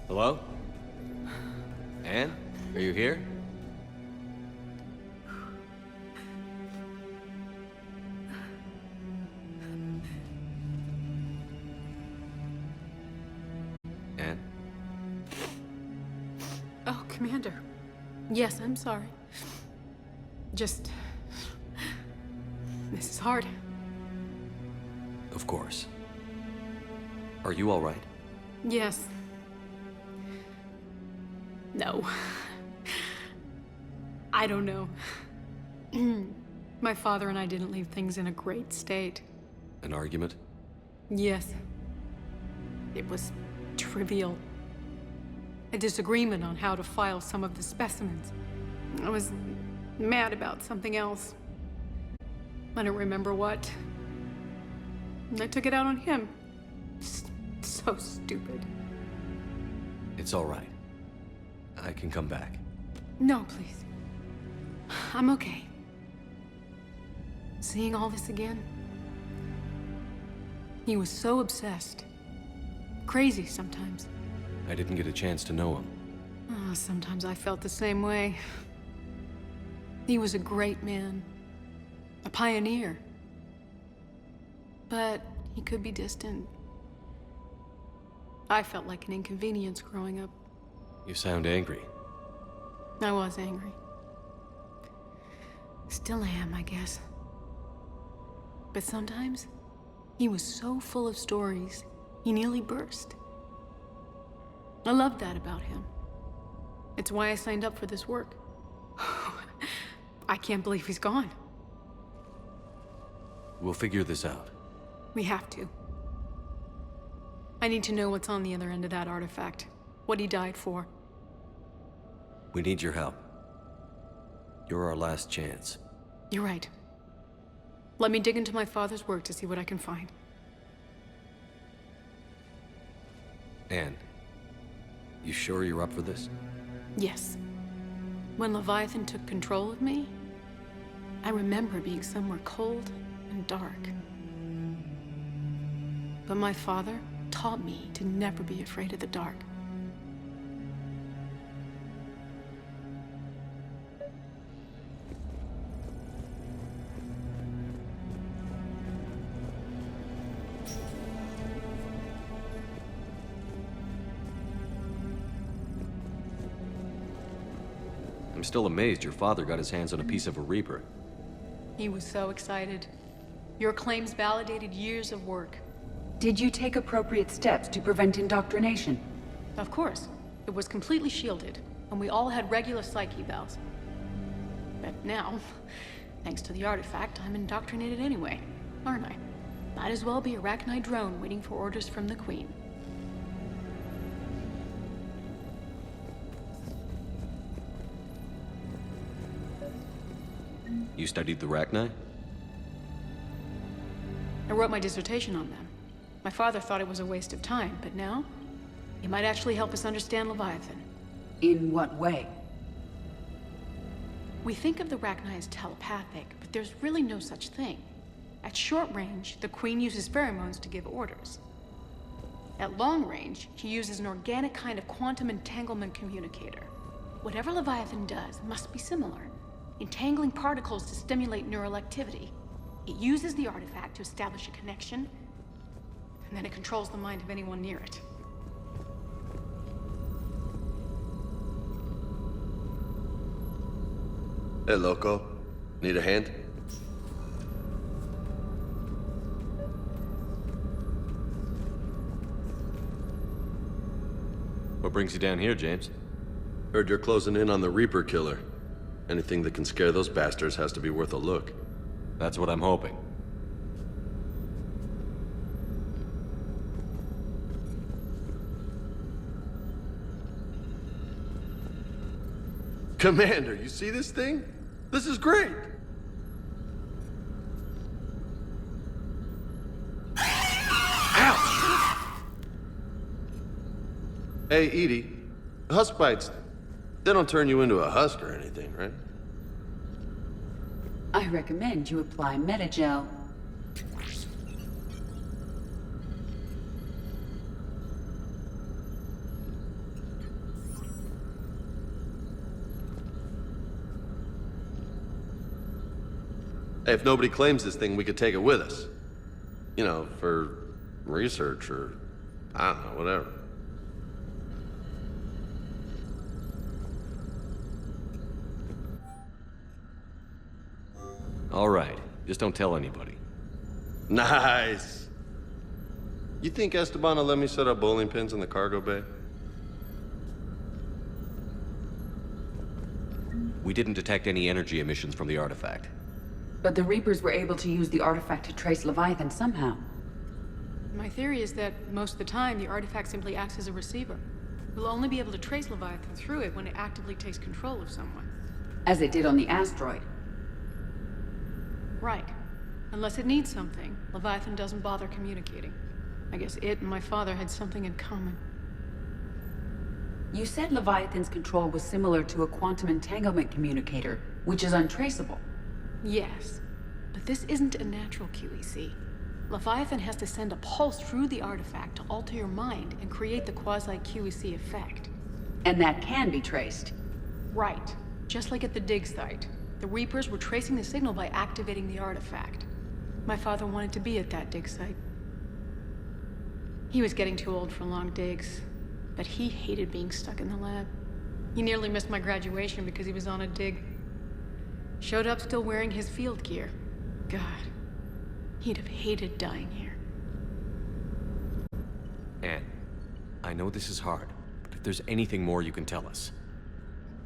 Hello? Anne? Are you here? Anne? Oh, Commander. Yes, I'm sorry. Just... this is hard. Of course. Are you all right? Yes. No. I don't know. My father and I didn't leave things in a great state. An argument? Yes. It was trivial. A disagreement on how to file some of the specimens. I was mad about something else. I don't remember what. And I took it out on him. So stupid. It's all right. I can come back. No, please. I'm okay. Seeing all this again? He was so obsessed. Crazy sometimes. I didn't get a chance to know him. Oh, sometimes I felt the same way. He was a great man. A pioneer. But he could be distant. I felt like an inconvenience growing up. You sound angry. I was angry. Still am, I guess. But sometimes, he was so full of stories, he nearly burst. I loved that about him. It's why I signed up for this work. I can't believe he's gone. We'll figure this out. We have to. I need to know what's on the other end of that artifact. What he died for. We need your help. You're our last chance. You're right. Let me dig into my father's work to see what I can find. Anne, you sure you're up for this? Yes. When Leviathan took control of me, I remember being somewhere cold and dark. But my father taught me to never be afraid of the dark. I'm still amazed your father got his hands on a piece of a Reaper. He was so excited. Your claims validated years of work. Did you take appropriate steps to prevent indoctrination? Of course. It was completely shielded, and we all had regular psych evals. But now, thanks to the artifact, I'm indoctrinated anyway, aren't I? Might as well be a Arachnite drone waiting for orders from the Queen. You studied the Arachnite? I wrote my dissertation on them. My father thought it was a waste of time, but now, it might actually help us understand Leviathan. In what way? We think of the Arachnite as telepathic, but there's really no such thing. At short range, the Queen uses pheromones to give orders. At long range, she uses an organic kind of quantum entanglement communicator. Whatever Leviathan does must be similar, entangling particles to stimulate neural activity. It uses the artifact to establish a connection, and then it controls the mind of anyone near it. Hey, loco. Need a hand? What brings you down here, James? Heard you're closing in on the Reaper killer. Anything that can scare those bastards has to be worth a look. That's what I'm hoping. Commander, you see this thing? This is great! Hey, Edie, husk bites, they don't turn you into a husk or anything, right? I recommend you apply Metagel. Hey, if nobody claims this thing, we could take it with us. You know, for research or, I don't know, whatever. All right. Just don't tell anybody. Nice. You think Esteban will let me set up bowling pins in the cargo bay? We didn't detect any energy emissions from the artifact. But the Reapers were able to use the artifact to trace Leviathan somehow. My theory is that most of the time, the artifact simply acts as a receiver. We'll only be able to trace Leviathan through it when it actively takes control of someone. As it did on the asteroid. Right. Unless it needs something, Leviathan doesn't bother communicating. I guess it and my father had something in common. You said Leviathan's control was similar to a quantum entanglement communicator, which is untraceable. Yes, but this isn't a natural QEC. Leviathan has to send a pulse through the artifact to alter your mind and create the quasi-QEC effect. And that can be traced. Right. Just like at the dig site. The Reapers were tracing the signal by activating the artifact. My father wanted to be at that dig site. He was getting too old for long digs, but he hated being stuck in the lab. He nearly missed my graduation because he was on a dig. Showed up still wearing his field gear. God, he'd have hated dying here. Anne, I know this is hard, but if there's anything more you can tell us.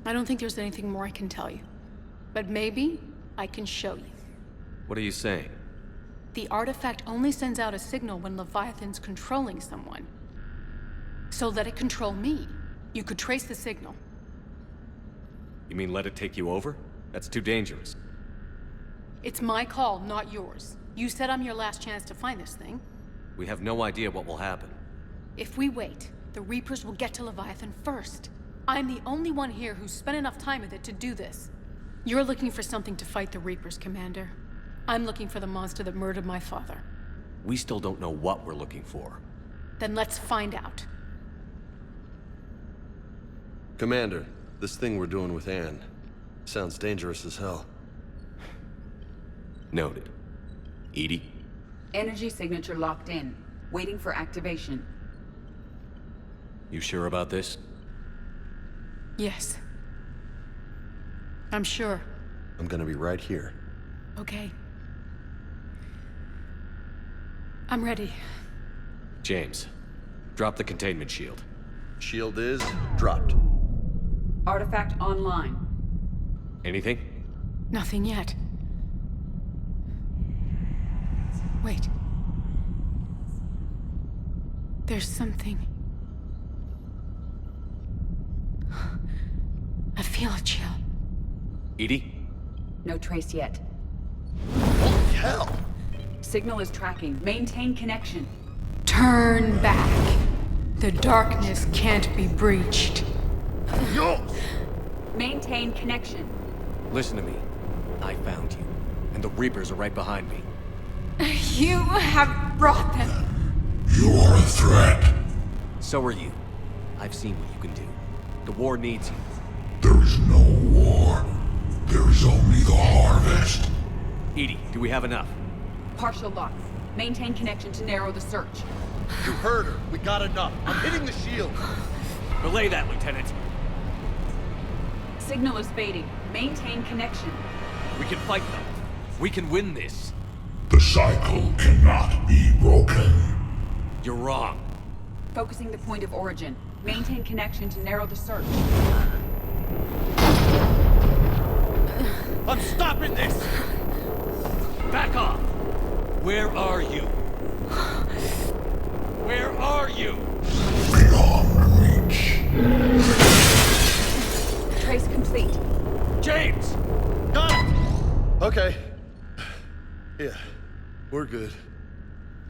I don't think there's anything more I can tell you. But maybe I can show you. What are you saying? The artifact only sends out a signal when Leviathan's controlling someone. So let it control me. You could trace the signal. You mean let it take you over? That's too dangerous. It's my call, not yours. You said I'm your last chance to find this thing. We have no idea what will happen. If we wait, the Reapers will get to Leviathan first. I'm the only one here who's spent enough time with it to do this. You're looking for something to fight the Reapers, Commander. I'm looking for the monster that murdered my father. We still don't know what we're looking for. Then let's find out. Commander, this thing we're doing with Anne sounds dangerous as hell. Noted. Edie? Energy signature locked in. Waiting for activation. You sure about this? Yes. I'm sure. I'm gonna be right here. Okay. I'm ready. James, drop the containment shield. Shield is dropped. Artifact online. Anything? Nothing yet. Wait. There's something. I feel a chill. Edie? No trace yet. Holy hell! Signal is tracking. Maintain connection. Turn back. The darkness can't be breached. Yo! Maintain connection. Listen to me. I found you, and the Reapers are right behind me. You have brought them. You are a threat. So are you. I've seen what you can do. The war needs you. There is no war. There is only the harvest. Edie, do we have enough? Partial lock. Maintain connection to narrow the search. You heard her. We got enough. I'm hitting the shield. Relay that, Lieutenant. Signal is fading. Maintain connection. We can fight them. We can win this. The cycle cannot be broken. You're wrong. Focusing the point of origin. Maintain connection to narrow the search. I'm stopping this! Back off! Where are you? Where are you? Beyond reach. Trace complete. James! Got it! Okay. Yeah, we're good.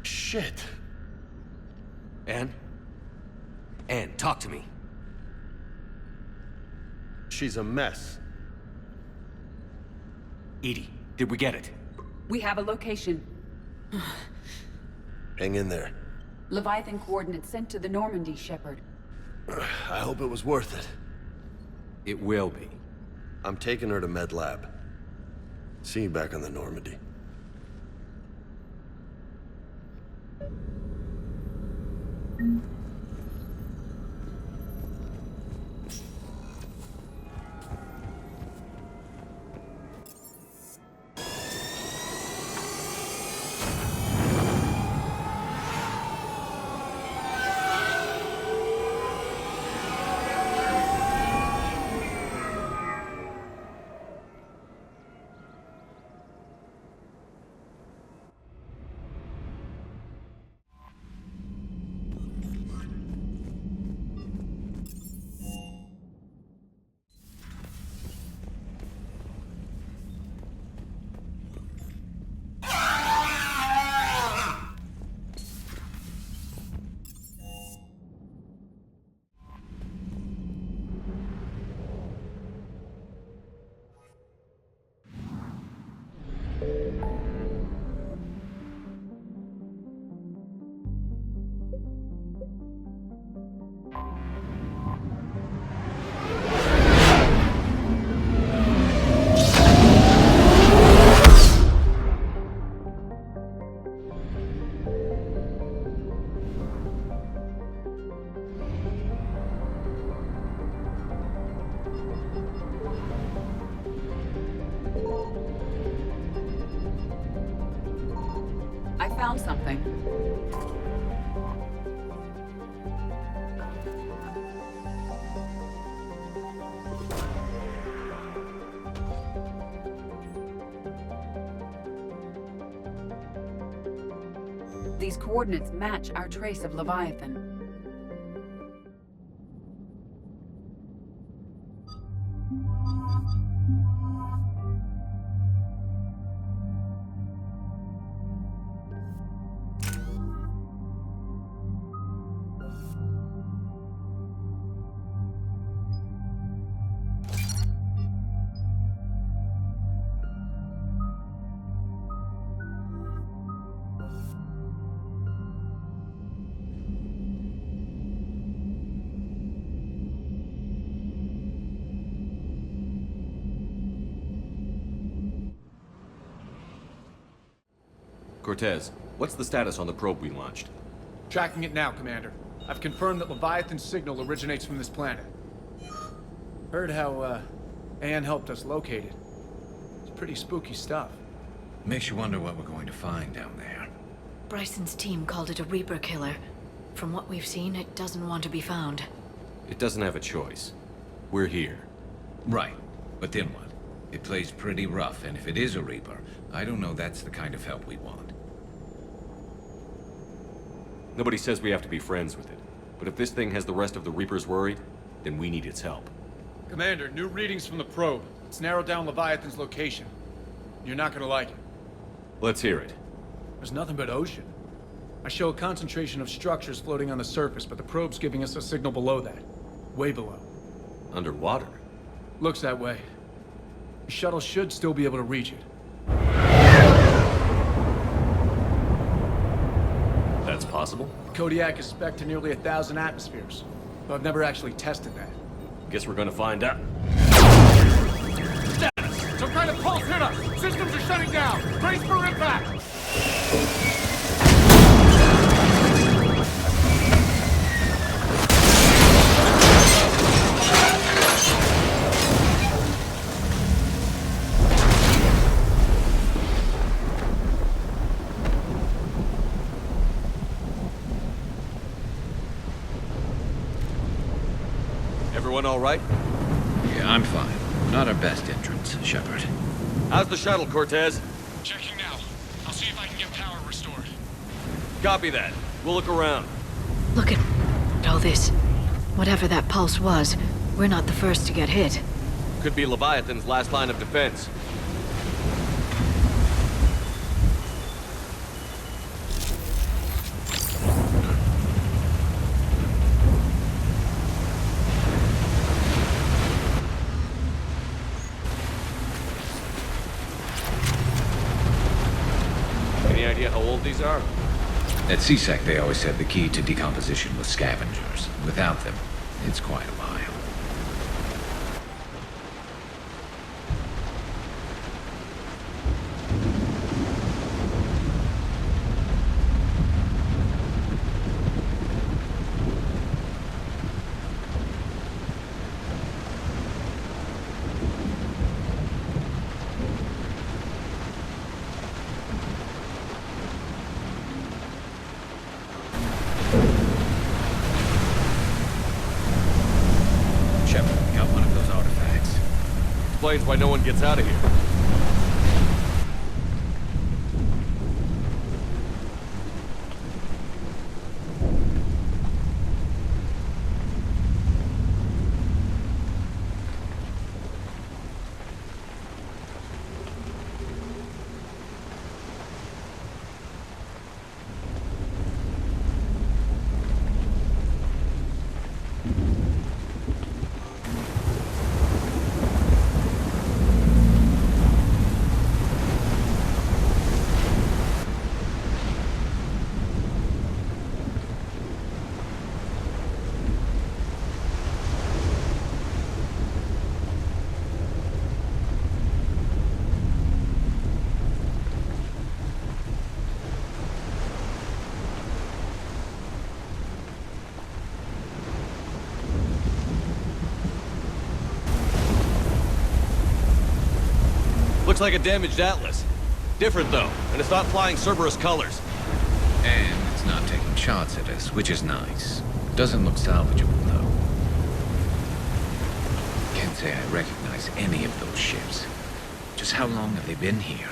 Shit. Anne? Anne, talk to me. She's a mess. Edie, did we get it? We have a location. Hang in there. Leviathan coordinates sent to the Normandy, Shepard. I hope it was worth it. It will be. I'm taking her to Med Lab. See you back on the Normandy. I found something. These coordinates match our trace of Leviathan. Cortez, what's the status on the probe we launched? Tracking it now, Commander. I've confirmed that Leviathan's signal originates from this planet. Heard how, Anne helped us locate it. It's pretty spooky stuff. Makes you wonder what we're going to find down there. Bryson's team called it a Reaper killer. From what we've seen, it doesn't want to be found. It doesn't have a choice. We're here. Right, but then what? It plays pretty rough, and if it is a Reaper, I don't know that's the kind of help we want. Nobody says we have to be friends with it. But if this thing has the rest of the Reapers worried, then we need its help. Commander, new readings from the probe. It's narrowed down Leviathan's location. You're not gonna like it. Let's hear it. There's nothing but ocean. I show a concentration of structures floating on the surface, but the probe's giving us a signal below that. Way below. Underwater? Looks that way. The shuttle should still be able to reach it. That's possible? Kodiak is spec'd to nearly 1,000 atmospheres, but I've never actually tested that. Guess we're gonna find out. Status! Some kind of pulse hit us! Systems are shutting down! Brace for impact! Everyone all right? Yeah, I'm fine. Not our best entrance, Shepard. How's the shuttle, Cortez? Checking now. I'll see if I can get power restored. Copy that. We'll look around. Look at all this. Whatever that pulse was, we're not the first to get hit. Could be Leviathan's last line of defense. idea how old these are? At CSEC, they always said the key to decomposition was scavengers. Without them, it's quite a while. Shepard, got one of those artifacts. Explains why no one gets out of here. Looks like a damaged Atlas. Different though, and it's not flying Cerberus colors. And it's not taking shots at us, which is nice. Doesn't look salvageable, though. Can't say I recognize any of those ships. Just how long have they been here?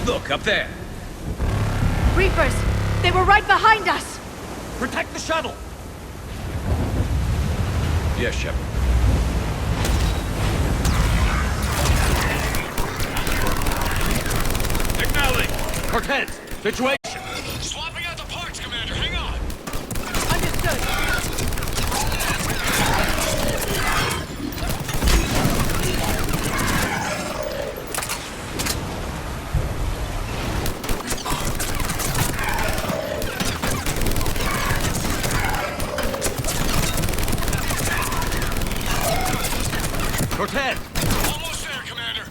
Look, up there! Reapers! They were right behind us! Protect the shuttle! Yes, Shepard. Acknowledge! Cortez, situation! Swapping out the parts, Commander. Hang on. Understood. Cortez! Almost there, Commander.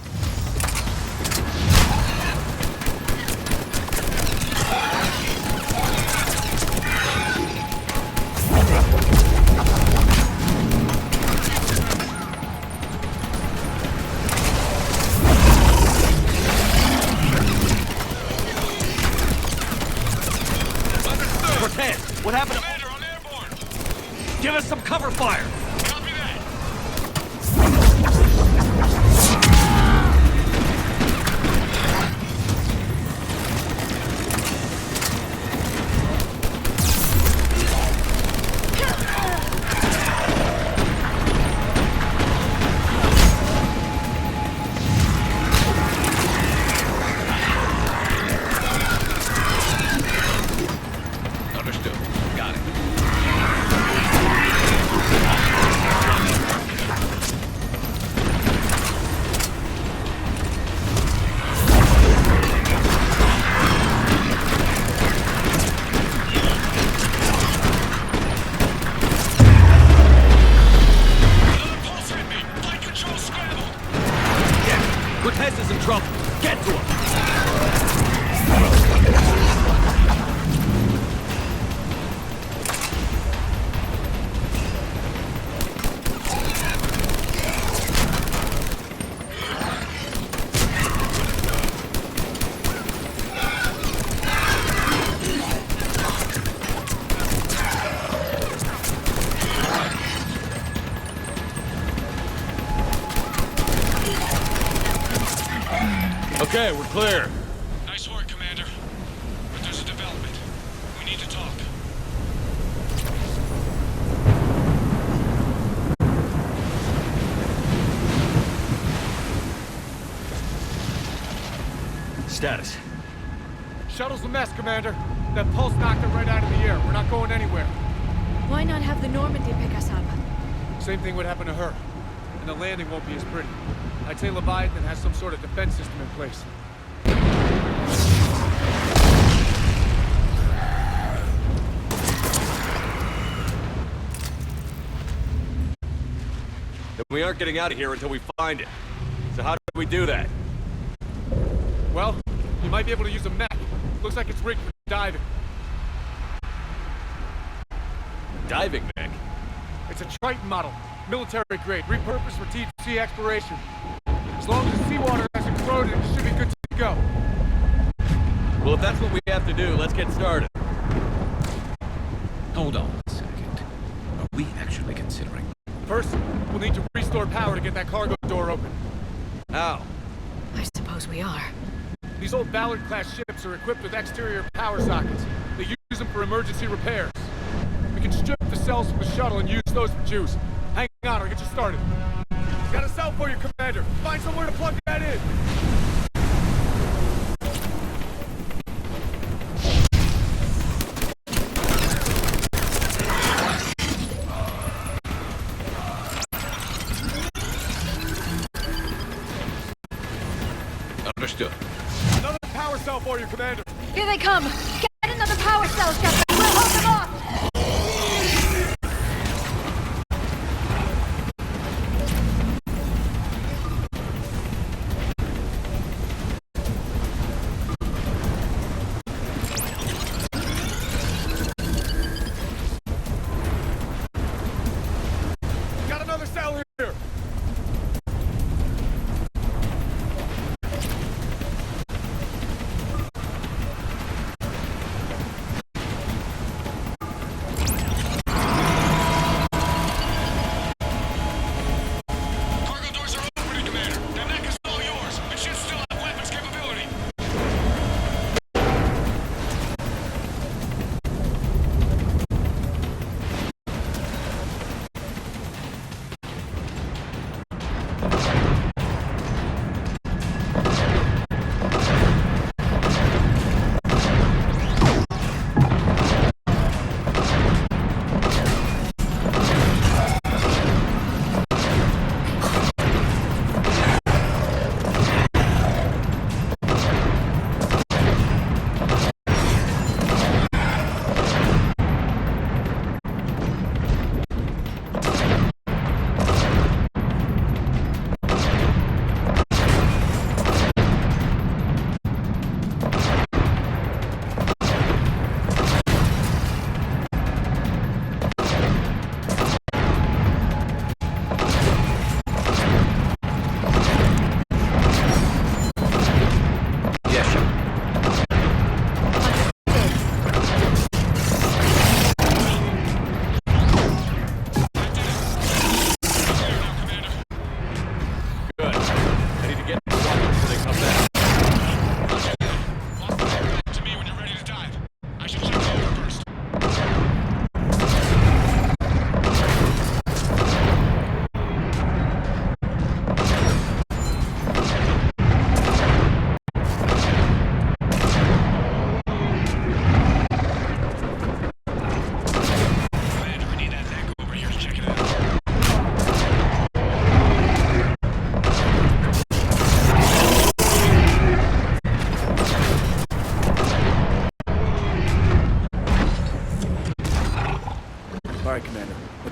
Cortez, what happened? Commander, I'm airborne. Give us some cover fire! Copy that. Okay, we're clear. Nice work, Commander. But there's a development. We need to talk. Status. Shuttle's a mess, Commander. That pulse knocked it right out of the air. We're not going anywhere. Why not have the Normandy pick us up? Same thing would happen to her. And the landing won't be as pretty. I'd say Leviathan has some sort of defense system in place. Then we aren't getting out of here until we find it. So how do we do that? Well, you might be able to use a mech. Looks like it's rigged for diving. Diving mech? It's a Triton model. Military grade, repurposed for TC exploration. As long as the seawater hasn't corroded, it should be good to go. Well, if that's what we have to do, let's get started. Hold on a second. Are we actually considering... First, we'll need to restore power to get that cargo door open. How? I suppose we are. These old Ballard-class ships are equipped with exterior power sockets. They use them for emergency repairs. We can strip the cells from the shuttle and use those for juice. Hang on, I'll get you started. Got a cell for you, Commander. Find somewhere to plug that in. Understood. Another power cell for you, Commander. Here they come! Get another power cell, Shepard! We'll hold them off! Got another cell here. Cargo doors are opening, Commander. The neck is all yours. It should still have weapons capability.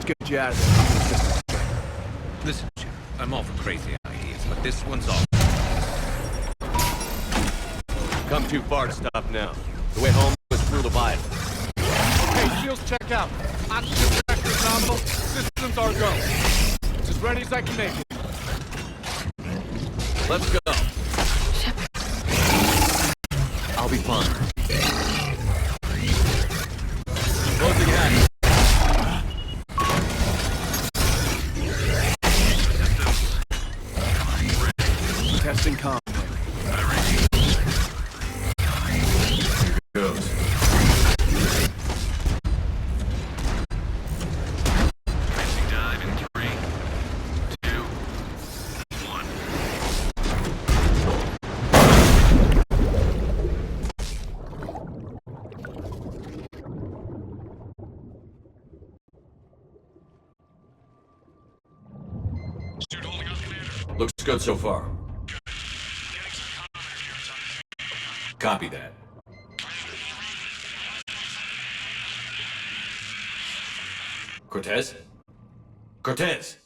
get you out of there. Listen, Shepard, I'm all for crazy ideas, but this one's off. Come too far to stop now. The way home was through Leviathan. Okay, shields check out. Oxygen pressure is nominal. Systems are go. It's as ready as I can make it. Let's go. Shepard. I'll be fine. Closing hatch. Testing comm. Suit holding up, Commander? Looks good so far. Getting some combat here. It's on Copy that. Cortez? Cortez!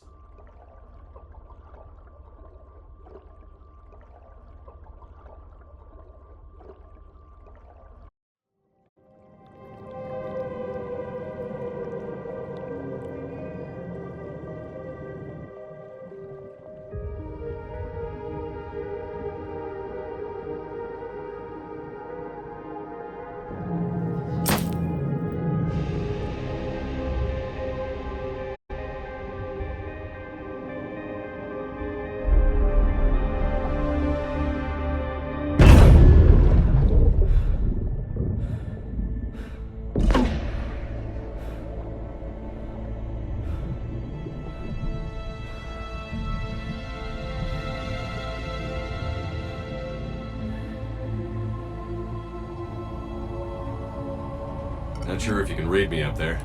Not sure if you can read me up there.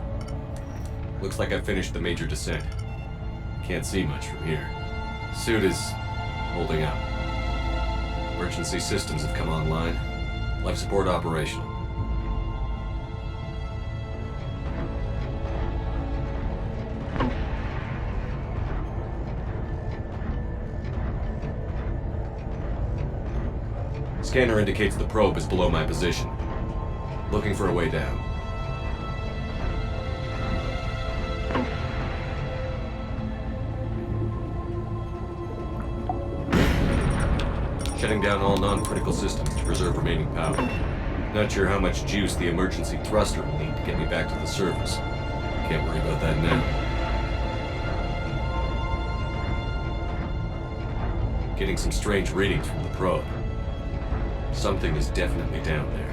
Looks like I finished the major descent. Can't see much from here. Suit is holding up. Emergency systems have come online. Life support operational. Scanner indicates the probe is below my position. Looking for a way down. Shutting down all non-critical systems to preserve remaining power. Not sure how much juice the emergency thruster will need to get me back to the surface. Can't worry about that now. Getting some strange readings from the probe. Something is definitely down there.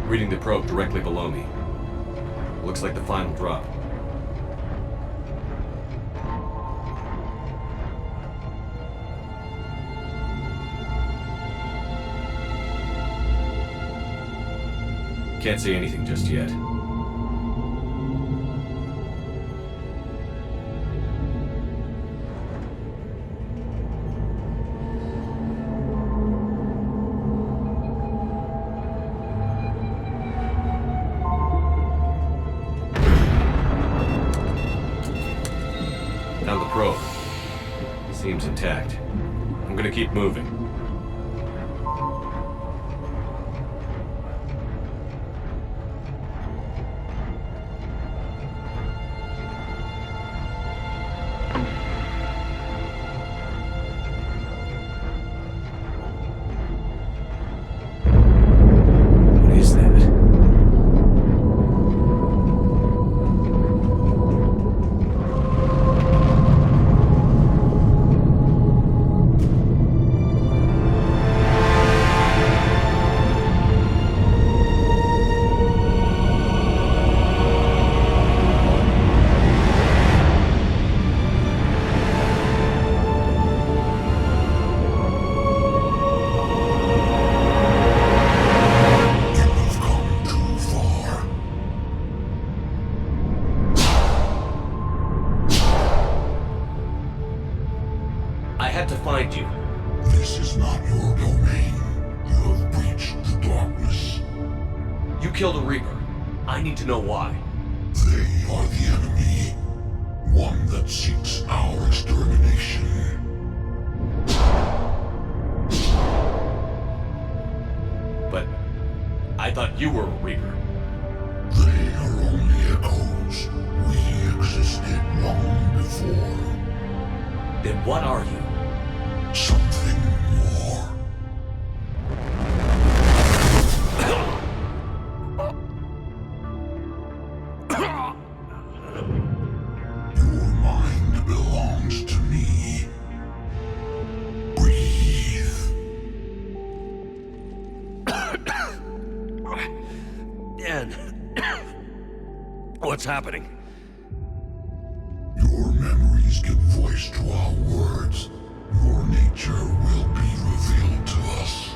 Reading the probe directly below me. Looks like the final drop. Can't see anything just yet. Found the probe. Seems intact. I'm gonna keep moving. What is that? You've come too far. I had to find you. This is not your domain. You have breached the darkness. You killed a Reaper. I need to know why. They are the enemy. One that seeks our extermination. But I thought you were a Reaper. They are only echoes. We existed long before. Then what are you? Something more. Your mind belongs to me. Breathe. Dan. What's happening? Your memories give voice to our words, your nature will be revealed to us.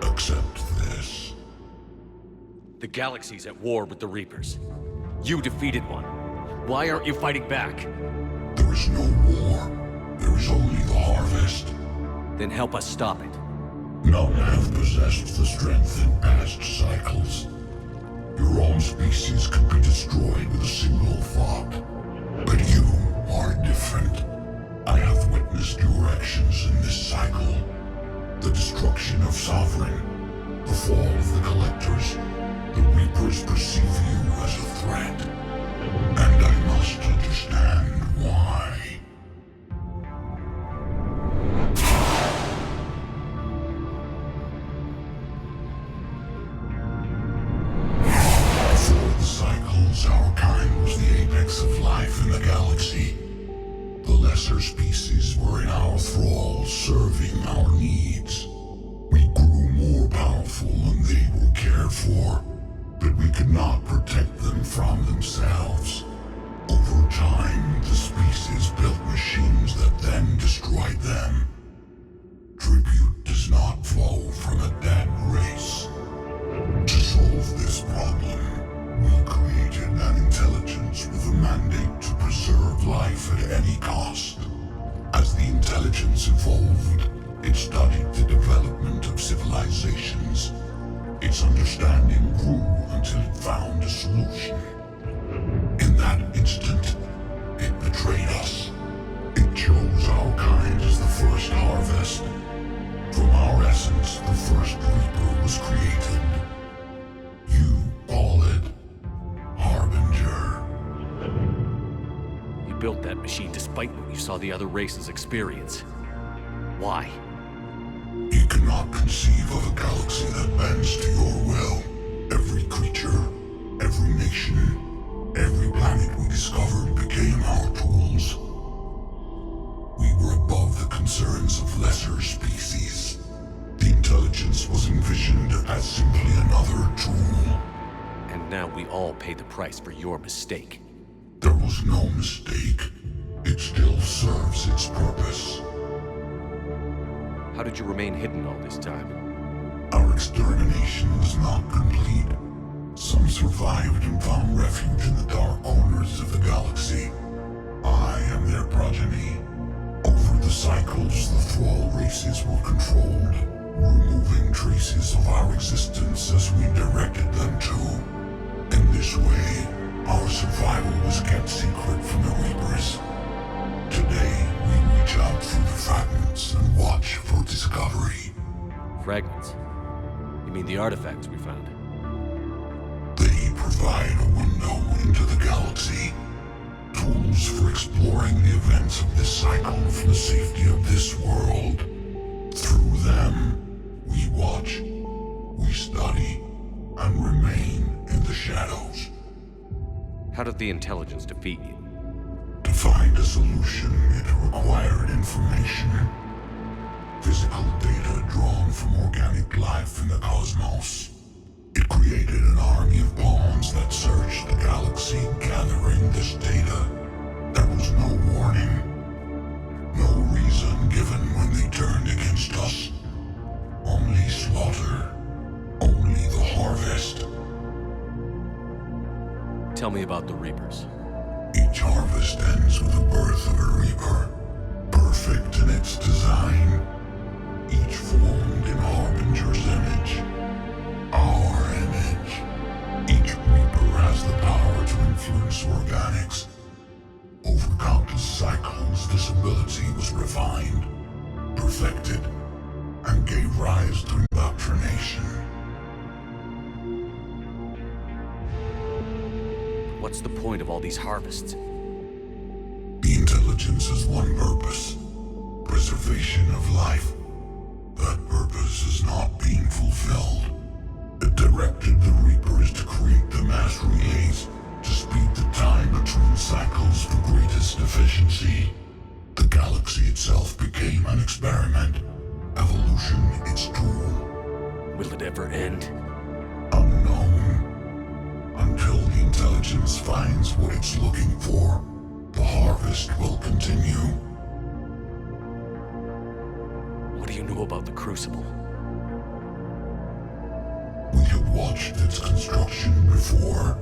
Accept this. The galaxy's at war with the Reapers. You defeated one. Why aren't you fighting back? There is no war. There is only the harvest. Then help us stop it. None have possessed the strength in past cycles. Your own species could be destroyed with a single thought. But you are different. I have witnessed your actions in this cycle. The destruction of Sovereign, the fall of the Collectors. The Reapers perceive you as a threat. And I must understand why. Before the cycles, our kind was the apex of life in the galaxy. The lesser species were in our thrall, serving our needs. We grew more powerful and they were cared for, but we could not protect them from themselves. Over time, the species built machines that then destroyed them. Tribute does not flow from a dead race. To solve this problem, we created an intelligence with a mandate to preserve life at any cost. As the intelligence evolved, it studied the development of civilizations. Its understanding grew until it found a solution. In that instant, it betrayed us. It chose our kind as the first harvest. From our essence, the first Reaper was created. You call it Harbinger. You built that machine despite what you saw the other races experience. Why? You cannot conceive of a galaxy that bends to your will. Every creature, every nation, every planet we discovered became our tools. We were above the concerns of lesser species. The intelligence was envisioned as simply another tool. And now we all pay the price for your mistake. There was no mistake. It still serves its purpose. How did you remain hidden all this time? Our extermination was not complete. Some survived and found refuge in the dark corners of the galaxy. I am their progeny. Over the cycles, the thrall races were controlled, removing traces of our existence as we directed them to. In this way, our survival was kept secret from the Reapers. Today, we reach out through the fragments and watch for discovery. Fragments? You mean the artifacts we found? They provide a window into the galaxy. Tools for exploring the events of this cycle from the safety of this world. Through them, we watch, we study, and remain in the shadows. How did the intelligence defeat you? To find a solution, it required information. Physical data drawn from organic life in the cosmos. It created an army of pawns that searched the galaxy, gathering this data. There was no warning. No reason given when they turned against us. Only slaughter. Only the harvest. Tell me about the Reapers. Each harvest ends with the birth of a Reaper. Perfect in its design. Each formed in Harbinger's image. Our image. Each Reaper has the power to influence organics. Over countless cycles, this ability was refined, perfected, and gave rise to indoctrination. What's the point of all these harvests? The intelligence has one purpose: preservation of life. That purpose is not being fulfilled. It directed the Reapers to create the mass relays to speed the time between cycles for greatest efficiency. The galaxy itself became an experiment. Evolution its tool. Will it ever end? Unknown. Until the intelligence finds what it's looking for, the harvest harvest will continue. What do you know about the Crucible? We have watched its construction before.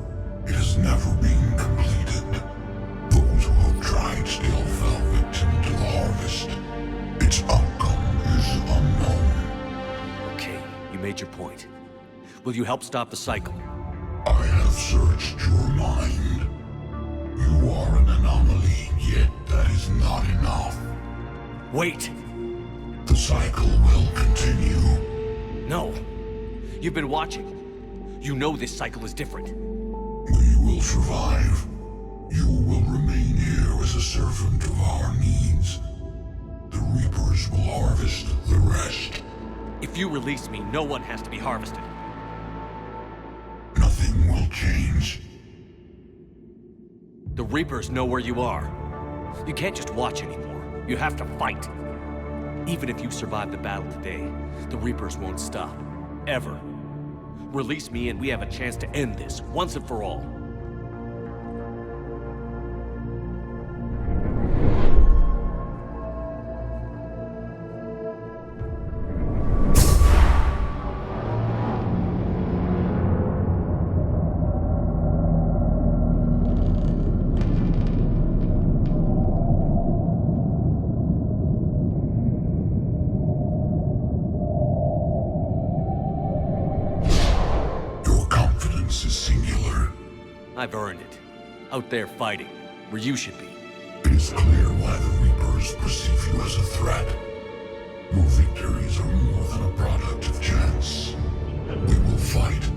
It has never been completed. Those who have tried still fell victim to the harvest. Its outcome is unknown. Okay, you made your point. Will you help stop the cycle? I have searched your mind. You are an anomaly, yet that is not enough. Wait! The cycle will continue. No! You've been watching. You know this cycle is different. We will survive. You will remain here as a servant of our needs. The Reapers will harvest the rest. If you release me, no one has to be harvested. Nothing will change. The Reapers know where you are. You can't just watch anymore. You have to fight. Even if you survive the battle today, the Reapers won't stop. Ever. Release me and we have a chance to end this, once and for all. I've earned it. Out there fighting, where you should be. It is clear why the Reapers perceive you as a threat. Your victories are more than a product of chance. We will fight,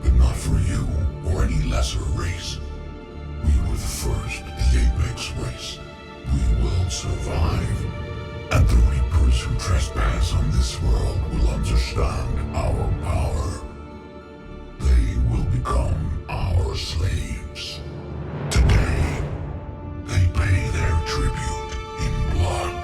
but not for you or any lesser race. We were the first, the Apex race. We will survive. And the Reapers who trespass on this world will understand our power. They will become our slaves. Today, they pay their tribute in blood.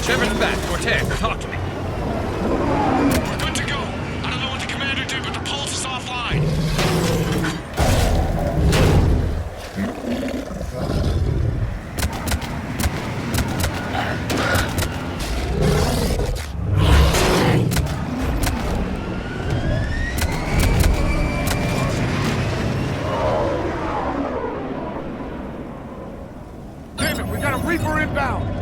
Shepard's back. Cortez, talk to me. We're good to go. I don't know what the commander did, but the pulse is offline. Damn it, we got a Reaper inbound!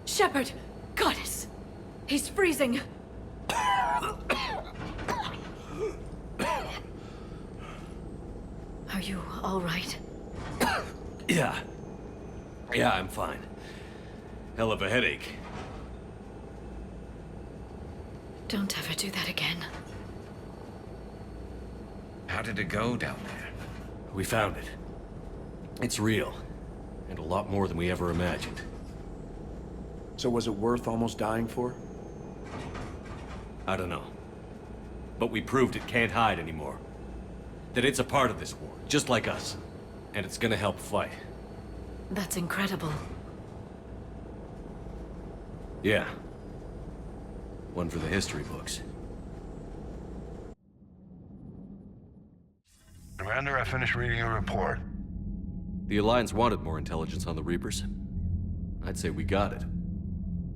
Shepard! Goddess! He's freezing! Are you all right? Yeah. Yeah, I'm fine. Hell of a headache. Don't ever do that again. How did it go down there? We found it. It's real. And a lot more than we ever imagined. So was it worth almost dying for? I don't know. But we proved it can't hide anymore. That it's a part of this war, just like us. And it's gonna help fight. That's incredible. Yeah. One for the history books. Commander, I finished reading your report. The Alliance wanted more intelligence on the Reapers. I'd say we got it.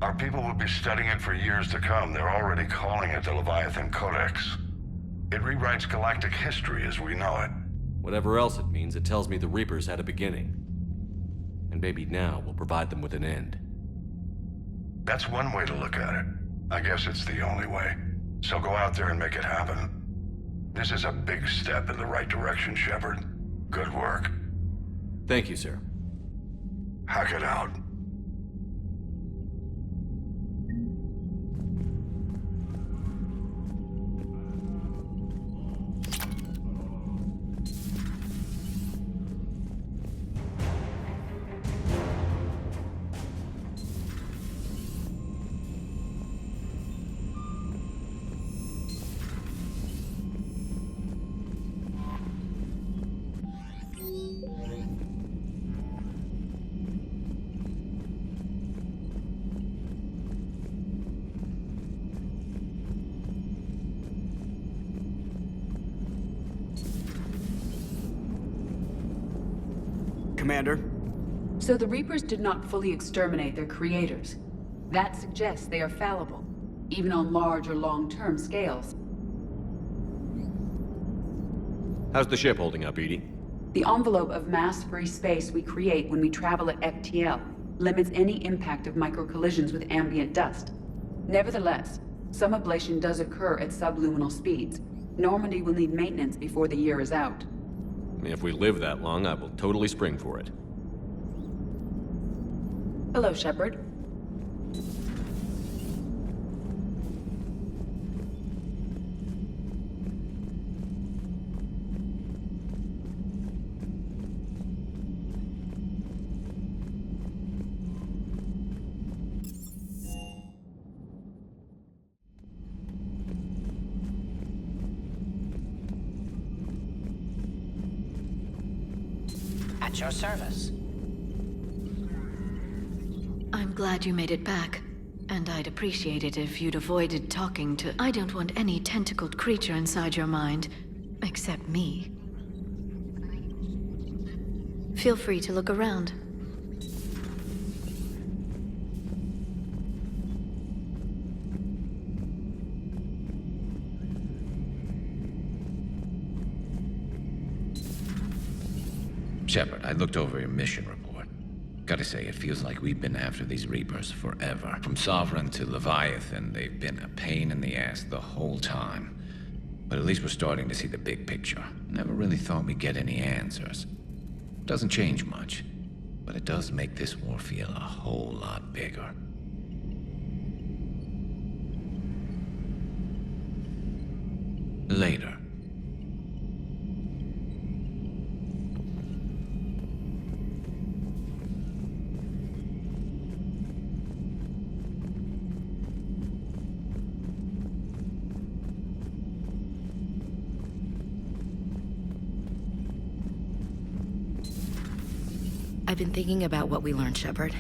Our people will be studying it for years to come. They're already calling it the Leviathan Codex. It rewrites galactic history as we know it. Whatever else it means, it tells me the Reapers had a beginning. And maybe now we'll provide them with an end. That's one way to look at it. I guess it's the only way. So go out there and make it happen. This is a big step in the right direction, Shepard. Good work. Thank you, sir. Hack it out. Commander? So the Reapers did not fully exterminate their creators. That suggests they are fallible, even on large or long-term scales. How's the ship holding up, Edie? The envelope of mass-free space we create when we travel at FTL limits any impact of microcollisions with ambient dust. Nevertheless, some ablation does occur at subluminal speeds. Normandy will need maintenance before the year is out. If we live that long, I will totally spring for it. Hello, Shepard. At your service. I'm glad you made it back. And I'd appreciate it if you'd avoided talking to... I don't want any tentacled creature inside your mind. Except me. Feel free to look around. Shepard, I looked over your mission report. Gotta say, it feels like we've been after these Reapers forever. From Sovereign to Leviathan, they've been a pain in the ass the whole time. But at least we're starting to see the big picture. Never really thought we'd get any answers. Doesn't change much, but it does make this war feel a whole lot bigger. Later. I've been thinking about what we learned, Shepard.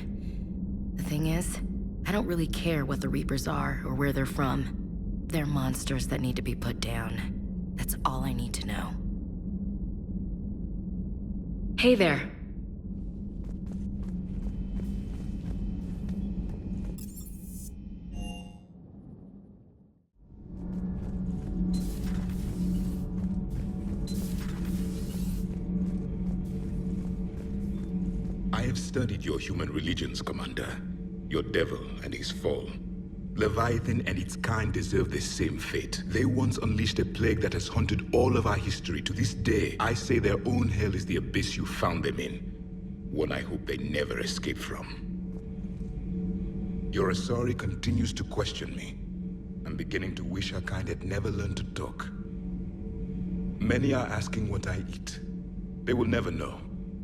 The thing is, I don't really care what the Reapers are or where they're from. They're monsters that need to be put down. That's all I need to know. Hey there. I have studied your human religions, Commander. Your devil and his fall. Leviathan and its kind deserve the same fate. They once unleashed a plague that has haunted all of our history to this day. I say their own hell is the abyss you found them in. One I hope they never escape from. Your Asari continues to question me. I'm beginning to wish our kind had never learned to talk. Many are asking what I eat. They will never know.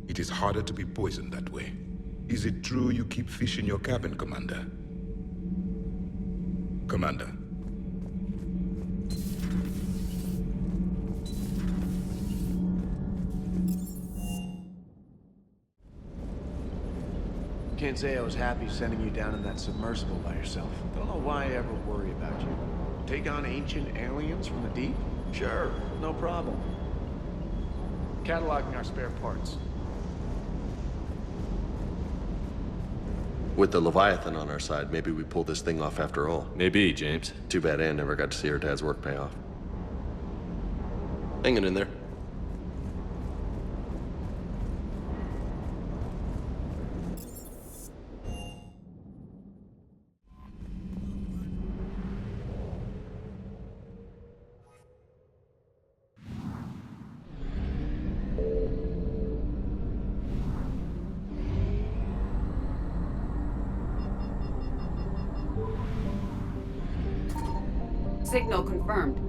It is harder to be poisoned that way. Is it true you keep fish in your cabin, Commander? Commander. Can't say I was happy sending you down in that submersible by yourself. Don't know why I ever worry about you. Take on ancient aliens from the deep? Sure, no problem. Cataloging our spare parts. With the Leviathan on our side, maybe we pull this thing off after all. Maybe, James. Too bad Anne never got to see her dad's work pay off. Hanging in there. Signal confirmed.